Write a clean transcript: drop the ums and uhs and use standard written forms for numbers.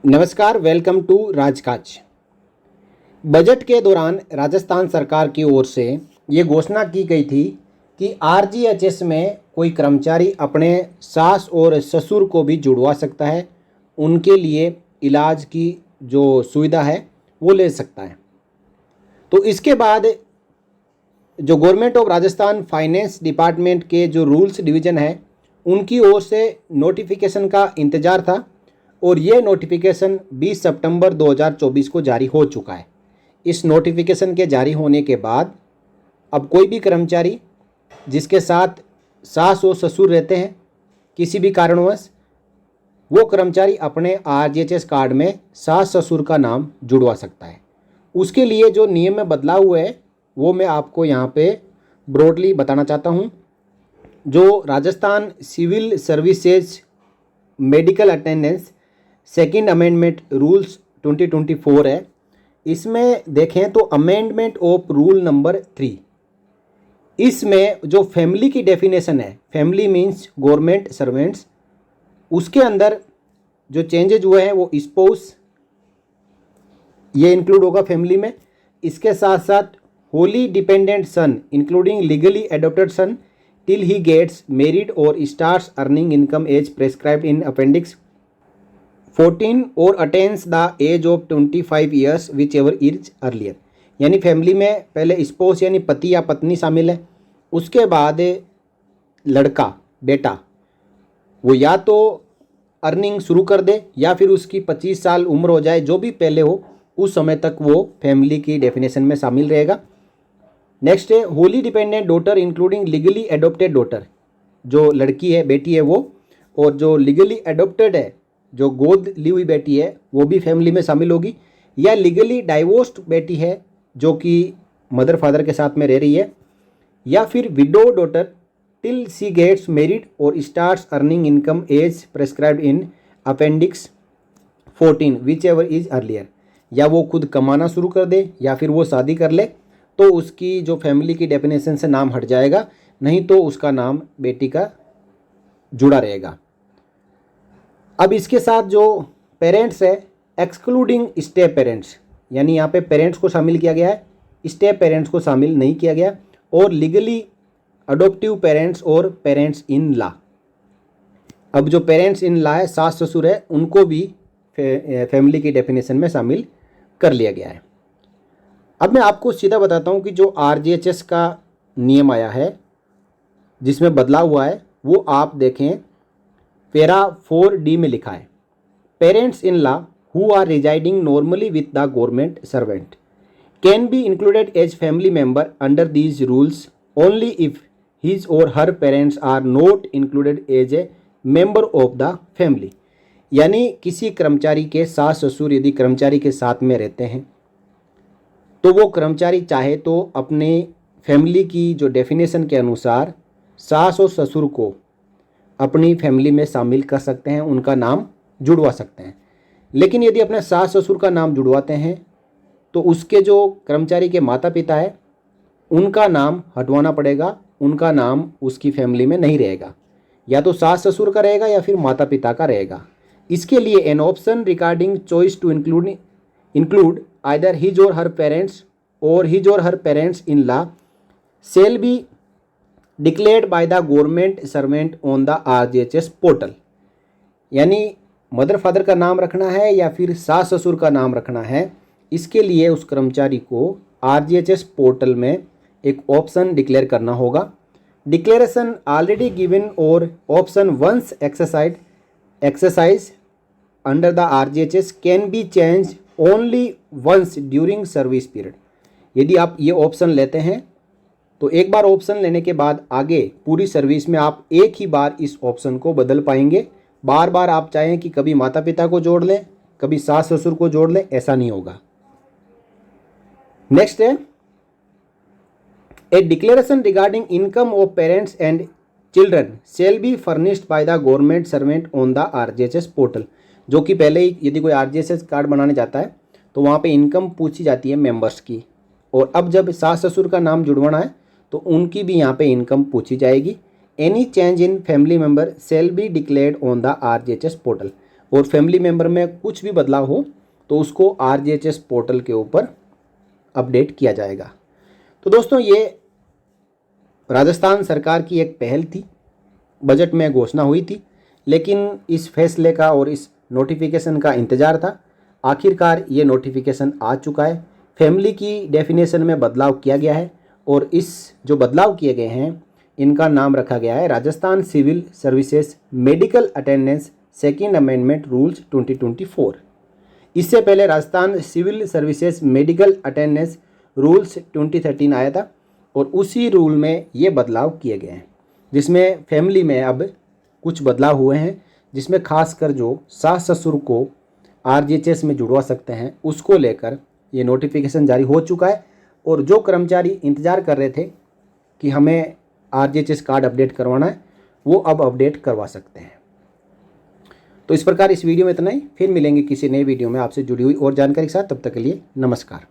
नमस्कार, welcome to राजकाज। Budget के दौरान राजस्थान सरकार की ओर से ये घोषणा की गई थी कि आरजीएचएस में कोई कर्मचारी अपने सास और ससुर को भी जुड़वा सकता है। उनके लिए इलाज की जो सुविधा है वो ले सकता है। तो इसके बाद जो government of Rajasthan finance department के जो रूल्स डिवीज़न है उनकी ओर से नोटिफिकेशन का इंतज़ार था और ये नोटिफिकेशन 20 सितंबर 2024 को जारी हो चुका है। इस नोटिफिकेशन के जारी होने के बाद अब कोई भी कर्मचारी जिसके साथ सास और ससुर रहते हैं किसी भी कारणवश, वो कर्मचारी अपने आरजीएचएस कार्ड में सास ससुर का नाम जुड़वा सकता है। उसके लिए जो नियम में बदलाव हुए हैं वो मैं आपको यहाँ पे ब्रॉडली बताना चाहता हूँ। जो Rajasthan civil services medical attendance second amendment rules 2024 है, इसमें देखें तो अमेंडमेंट ऑफ रूल नंबर 3, इसमें जो फैमिली की डेफिनेशन है, फैमिली मीन्स गवर्नमेंट सर्वेंट्स, उसके अंदर जो चेंजेज हुए हैं वो स्पाउस ये इंक्लूड होगा फैमिली में। इसके साथ साथ wholly dependent son including legally adopted son till he gets married और starts earning income as prescribed in appendix 14 or attains the age of 25 years which ever is earlier. यानी family में पहले स्पोस यानी पति या पत्नी शामिल है, उसके बाद लड़का बेटा वो या तो अर्निंग शुरू कर दे या फिर उसकी 25 साल उम्र हो जाए, जो भी पहले हो उस समय तक वो फैमिली की डेफिनेशन में शामिल रहेगा। नेक्स्ट है Holi dependent daughter including legally adopted daughter, जो लड़की है बेटी है वो, और जो लीगली एडॉप्टेड है जो गोद ली हुई बेटी है वो भी फैमिली में शामिल होगी, या लीगली डाइवोर्स्ड बेटी है जो कि मदर फादर के साथ में रह रही है, या फिर widow daughter till she gets married और starts earning income as prescribed in appendix 14 which ever is earlier. या वो खुद कमाना शुरू कर दे या फिर वो शादी कर ले तो उसकी जो फैमिली की डेफिनेशन से नाम हट जाएगा, नहीं तो उसका नाम बेटी का जुड़ा रहेगा। अब इसके साथ जो पेरेंट्स है एक्सक्लूडिंग स्टेप पेरेंट्स, यानी यहाँ पे पेरेंट्स को शामिल किया गया है, स्टेप पेरेंट्स को शामिल नहीं किया गया, और लीगली अडोप्टिव पेरेंट्स और पेरेंट्स इन लॉ। अब जो पेरेंट्स इन लॉ है सास ससुर है उनको भी फैमिली की डेफिनेशन में शामिल कर लिया गया है। अब मैं आपको सीधा बताता हूँ कि जो आरजीएचएस का नियम आया है जिसमें बदलाव हुआ है वो आप देखें, पैरा 4D में लिखा है, parents in law who are residing normally with the government servant can be included as family member under these rules only if his or her parents are not included as a member of the family. यानी किसी कर्मचारी के सास ससुर यदि कर्मचारी के साथ में रहते हैं तो वो कर्मचारी चाहे तो अपने फैमिली की जो डेफिनेशन के अनुसार सास और ससुर को अपनी फैमिली में शामिल कर सकते हैं, उनका नाम जुड़वा सकते हैं। लेकिन यदि अपने सास ससुर का नाम जुड़वाते हैं तो उसके जो कर्मचारी के माता पिता है उनका नाम हटवाना पड़ेगा, उनका नाम उसकी फैमिली में नहीं रहेगा, या तो सास ससुर का रहेगा या फिर माता पिता का रहेगा। इसके लिए an option regarding choice to include either his or her parents or his or her parents in law shall be declared by the government servant on the RGHS portal. यानी मदर फादर का नाम रखना है या फिर सास ससुर का नाम रखना है, इसके लिए उस कर्मचारी को आरजीएचएस पोर्टल में एक ऑप्शन डिक्लेयर करना होगा। डिक्लेरेशन ऑलरेडी गिवन और option once exercise under the RGHS can be change only once during service period. यदि आप ये ऑप्शन लेते हैं तो एक बार ऑप्शन लेने के बाद आगे पूरी सर्विस में आप एक ही बार इस ऑप्शन को बदल पाएंगे। बार बार आप चाहें कि कभी माता पिता को जोड़ लें कभी सास ससुर को जोड़ लें, ऐसा नहीं होगा। नेक्स्ट है ए declaration regarding income of parents and children shall be furnished bye the government servant on the RGHS portal. जो कि पहले ही यदि कोई आरजीएचएस कार्ड बनाने जाता है तो वहाँ पे इनकम पूछी जाती है मेंबर्स की, और अब जब सास ससुर का नाम जुड़वाना है तो उनकी भी यहाँ पे इनकम पूछी जाएगी। Any change in family member shell be declared on the RGHS portal. और फैमिली मेम्बर में कुछ भी बदलाव हो तो उसको RGHS पोर्टल के ऊपर अपडेट किया जाएगा। तो दोस्तों, ये राजस्थान सरकार की एक पहल थी, बजट में घोषणा हुई थी, लेकिन इस फैसले का और इस नोटिफिकेशन का इंतज़ार था। आखिरकार ये नोटिफिकेशन आ चुका है। फैमिली की डेफिनेशन में बदलाव किया गया है और इस जो बदलाव किए गए हैं इनका नाम रखा गया है Rajasthan civil services medical attendance second amendment rules 2024। इससे पहले Rajasthan civil services medical attendance rules 2013 आया था और उसी रूल में ये बदलाव किए गए हैं, जिसमें फैमिली में अब कुछ बदलाव हुए हैं, जिसमें खासकर जो सास ससुर को RGHS में जुड़वा सकते हैं उसको लेकर ये नोटिफिकेशन जारी हो चुका है। और जो कर्मचारी इंतज़ार कर रहे थे कि हमें RGHS कार्ड अपडेट करवाना है, वो अब अपडेट करवा सकते हैं। तो इस प्रकार इस वीडियो में इतना ही। फिर मिलेंगे किसी नए वीडियो में आपसे जुड़ी हुई और जानकारी के साथ। तब तक के लिए नमस्कार।